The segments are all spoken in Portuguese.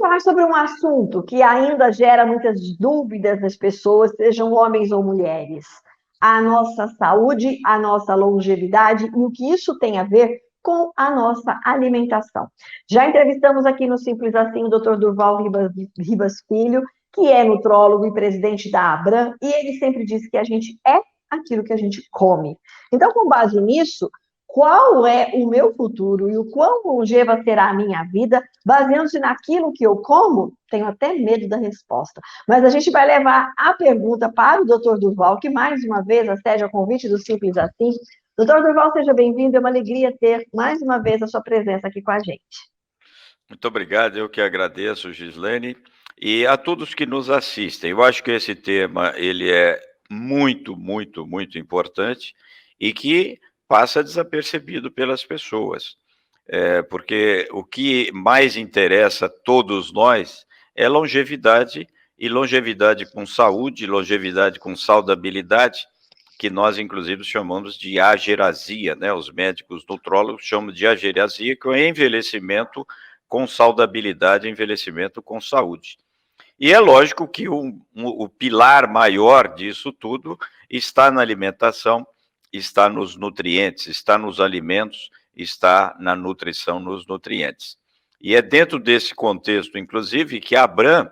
falar sobre um assunto que ainda gera muitas dúvidas nas pessoas, sejam homens ou mulheres. A nossa saúde, a nossa longevidade e o que isso tem a ver com a nossa alimentação. Já entrevistamos aqui no Simples Assim o Dr. Durval Ribas Filho, que é nutrólogo e presidente da Abram, e ele sempre diz que a gente é aquilo que a gente come. Então, com base nisso, qual é o meu futuro e o quão longeva será a minha vida, baseando-se naquilo que eu como? Tenho até medo da resposta. Mas a gente vai levar a pergunta para o Dr. Durval, que mais uma vez acede ao convite do Simples Assim. Dr. Durval, seja bem-vindo, é uma alegria ter mais uma vez a sua presença aqui com a gente. Muito obrigado, eu que agradeço, Gislene, e a todos que nos assistem. Eu acho que esse tema ele é muito importante e que passa desapercebido pelas pessoas, porque o que mais interessa a todos nós é longevidade, e longevidade com saúde, longevidade com saudabilidade, que nós inclusive chamamos de agerasia, né? Os médicos nutrólogos chamam de agerasia, que é o envelhecimento com saudabilidade, envelhecimento com saúde. E é lógico que o pilar maior disso tudo está na alimentação, está nos nutrientes, está nos alimentos, está na nutrição nos nutrientes. E é dentro desse contexto, inclusive, que a Abram,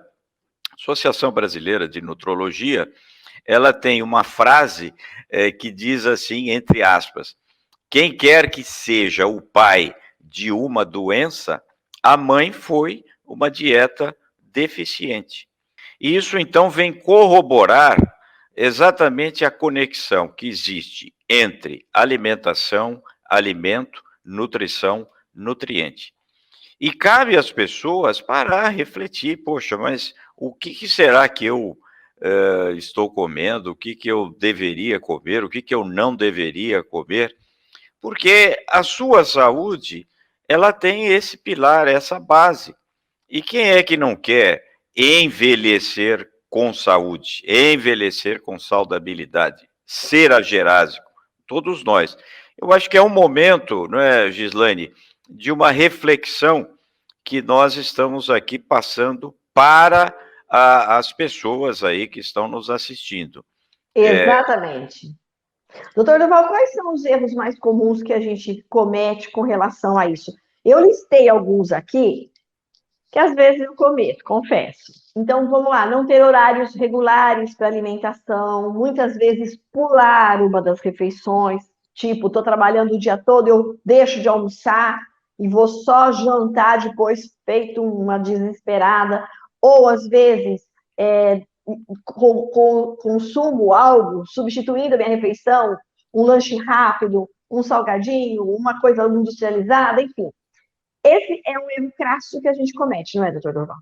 Associação Brasileira de Nutrologia, ela tem uma frase que diz assim, entre aspas, quem quer que seja o pai de uma doença, a mãe foi uma dieta deficiente. E isso, então, vem corroborar exatamente a conexão que existe entre alimentação, alimento, nutrição, nutriente. E cabe às pessoas parar, refletir, poxa, mas o que será que eu estou comendo? O que eu deveria comer? O que eu não deveria comer? Porque a sua saúde, ela tem esse pilar, essa base. E quem é que não quer envelhecer com saúde, envelhecer com saudabilidade, ser agerásico? Todos nós. Eu acho que é um momento, não é, Gislaine, de uma reflexão que nós estamos aqui passando para as pessoas aí que estão nos assistindo. Exatamente. Doutor Durval, quais são os erros mais comuns que a gente comete com relação a isso? Eu listei alguns aqui que às vezes eu cometo, confesso. Então, vamos lá, não ter horários regulares para alimentação, muitas vezes pular uma das refeições, tipo, estou trabalhando o dia todo, eu deixo de almoçar e vou só jantar depois, feito uma desesperada, ou às vezes consumo algo, substituindo a minha refeição, um lanche rápido, um salgadinho, uma coisa industrializada, enfim. Esse é um erro crasso que a gente comete, não é, doutor Durval?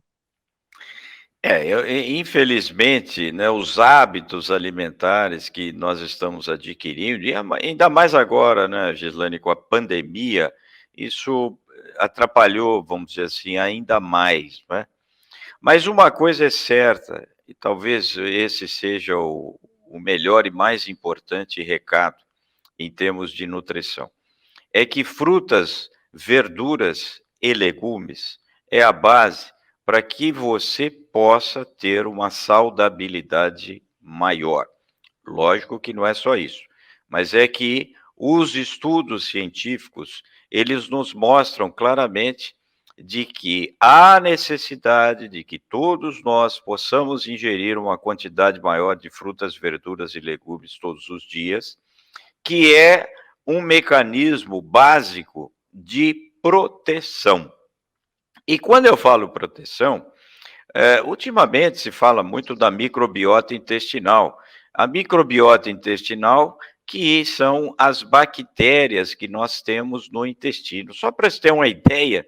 Infelizmente, né, os hábitos alimentares que nós estamos adquirindo, e ainda mais agora, né, Gislane, com a pandemia, isso atrapalhou, vamos dizer assim, ainda mais, né? Mas uma coisa é certa, e talvez esse seja o melhor e mais importante recado em termos de nutrição, é que frutas, verduras e legumes é a base para que você possa ter uma saudabilidade maior. Lógico que não é só isso, mas é que os estudos científicos, eles nos mostram claramente de que há necessidade de que todos nós possamos ingerir uma quantidade maior de frutas, verduras e legumes todos os dias, que é um mecanismo básico de proteção. E quando eu falo proteção, ultimamente se fala muito da microbiota intestinal. A microbiota intestinal, que são as bactérias que nós temos no intestino. Só para você ter uma ideia,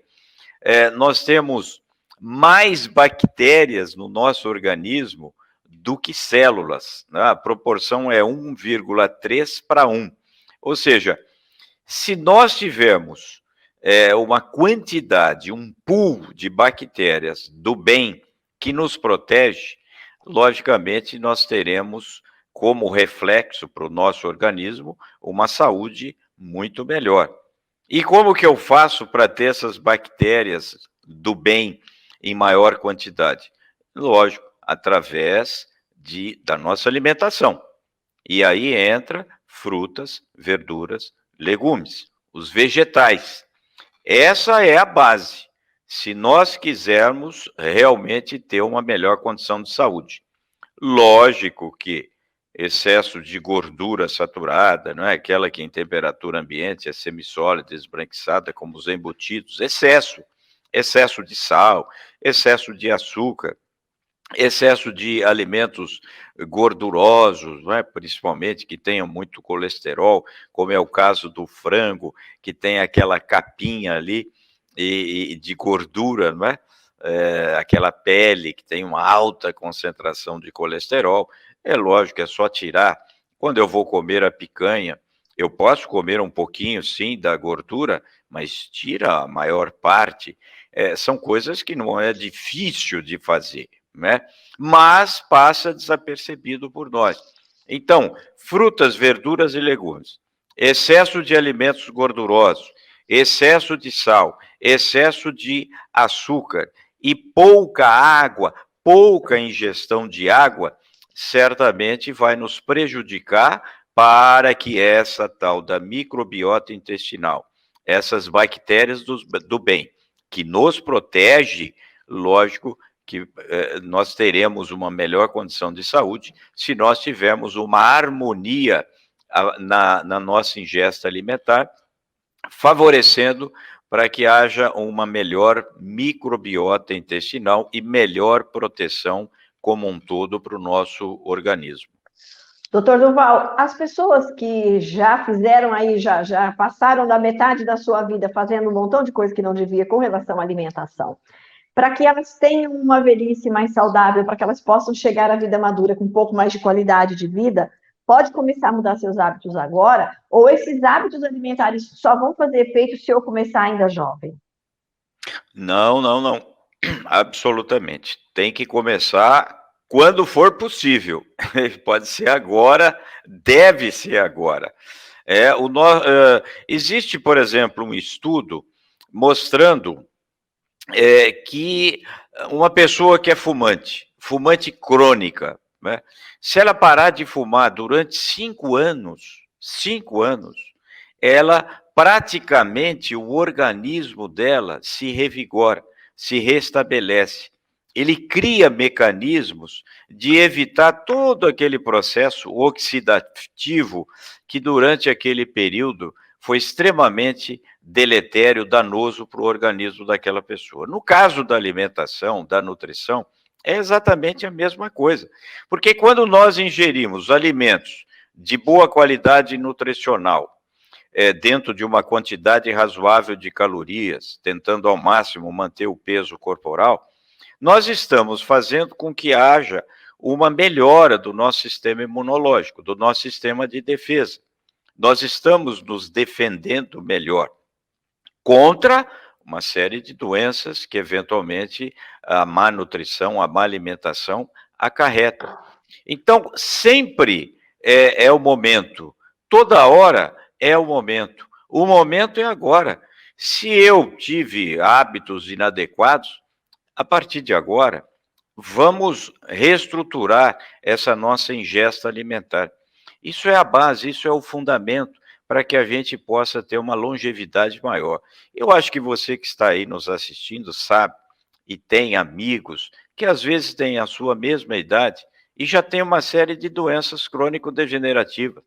nós temos mais bactérias no nosso organismo do que células, né? A proporção é 1,3 para 1. Ou seja, se nós tivermos uma quantidade, um pool de bactérias do bem que nos protege, logicamente nós teremos como reflexo para o nosso organismo uma saúde muito melhor. E como que eu faço para ter essas bactérias do bem em maior quantidade? Lógico, através da nossa alimentação. E aí entra frutas, verduras, legumes, os vegetais. Essa é a base, se nós quisermos realmente ter uma melhor condição de saúde. Lógico que excesso de gordura saturada, não é? Aquela que em temperatura ambiente é semissólida, esbranquiçada, como os embutidos, excesso de sal, excesso de açúcar, excesso de alimentos gordurosos, não é? Principalmente que tenham muito colesterol, como é o caso do frango, que tem aquela capinha ali e de gordura, não é? Aquela pele que tem uma alta concentração de colesterol. É lógico, é só tirar. Quando eu vou comer a picanha, eu posso comer um pouquinho, sim, da gordura, mas tira a maior parte. São coisas que não é difícil de fazer, né? Mas passa desapercebido por nós. Então, frutas, verduras e legumes. Excesso de alimentos gordurosos, excesso de sal, excesso de açúcar e pouca água, pouca ingestão de água, certamente vai nos prejudicar para que essa tal da microbiota intestinal, essas bactérias do bem, que nos protege, lógico que nós teremos uma melhor condição de saúde se nós tivermos uma harmonia na nossa ingesta alimentar, favorecendo para que haja uma melhor microbiota intestinal e melhor proteção como um todo para o nosso organismo. Doutor Durval, as pessoas que já fizeram aí, já passaram da metade da sua vida fazendo um montão de coisa que não devia com relação à alimentação, para que elas tenham uma velhice mais saudável, para que elas possam chegar à vida madura com um pouco mais de qualidade de vida, pode começar a mudar seus hábitos agora, ou esses hábitos alimentares só vão fazer efeito se eu começar ainda jovem? Não, não, não. Absolutamente. Tem que começar quando for possível. Pode ser agora, deve ser agora. Existe, por exemplo, um estudo mostrando que uma pessoa que é fumante crônica, né? Se ela parar de fumar durante 5 anos, ela praticamente o organismo dela se revigora, se restabelece. Ele cria mecanismos de evitar todo aquele processo oxidativo que durante aquele período foi extremamente deletério, danoso para o organismo daquela pessoa. No caso da alimentação, da nutrição, é exatamente a mesma coisa. Porque quando nós ingerimos alimentos de boa qualidade nutricional, dentro de uma quantidade razoável de calorias, tentando ao máximo manter o peso corporal, nós estamos fazendo com que haja uma melhora do nosso sistema imunológico, do nosso sistema de defesa. Nós estamos nos defendendo melhor contra uma série de doenças que, eventualmente, a má nutrição, a má alimentação acarreta. Então, sempre é o momento, toda hora é o momento é agora. Se eu tive hábitos inadequados, a partir de agora, vamos reestruturar essa nossa ingesta alimentar. Isso é a base, isso é o fundamento para que a gente possa ter uma longevidade maior. Eu acho que você que está aí nos assistindo sabe e tem amigos que às vezes têm a sua mesma idade e já tem uma série de doenças crônico-degenerativas.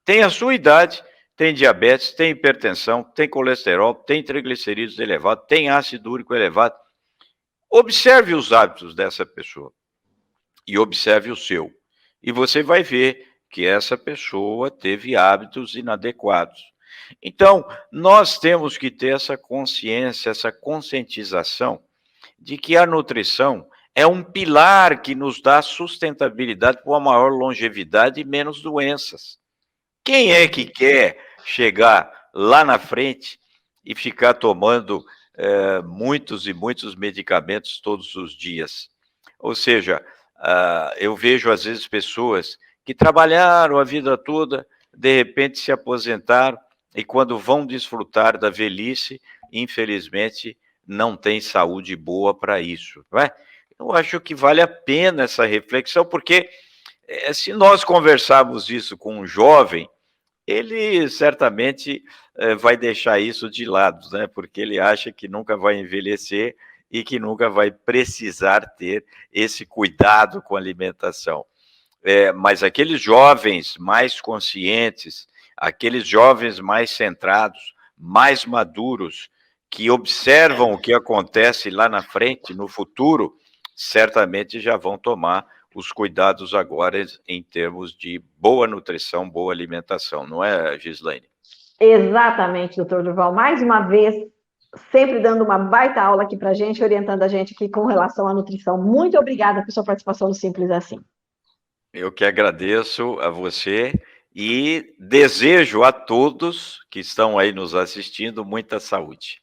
Tem a sua idade, tem diabetes, tem hipertensão, tem colesterol, tem triglicerídeos elevados, tem ácido úrico elevado. Observe os hábitos dessa pessoa e observe o seu. E você vai ver que essa pessoa teve hábitos inadequados. Então, nós temos que ter essa consciência, essa conscientização de que a nutrição é um pilar que nos dá sustentabilidade para uma maior longevidade e menos doenças. Quem é que quer chegar lá na frente e ficar tomando muitos e muitos medicamentos todos os dias? Ou seja, eu vejo às vezes pessoas que trabalharam a vida toda, de repente se aposentaram e quando vão desfrutar da velhice, infelizmente, não tem saúde boa para isso, não é? Eu acho que vale a pena essa reflexão, porque se nós conversarmos isso com um jovem, ele certamente vai deixar isso de lado, né? Porque ele acha que nunca vai envelhecer e que nunca vai precisar ter esse cuidado com a alimentação. Mas aqueles jovens mais conscientes, aqueles jovens mais centrados, mais maduros, que observam o que acontece lá na frente, no futuro, certamente já vão tomar os cuidados agora em termos de boa nutrição, boa alimentação, não é, Gislaine? Exatamente, doutor Durval. Mais uma vez, sempre dando uma baita aula aqui para a gente, orientando a gente aqui com relação à nutrição. Muito obrigada por sua participação no Simples Assim. Eu que agradeço a você e desejo a todos que estão aí nos assistindo muita saúde.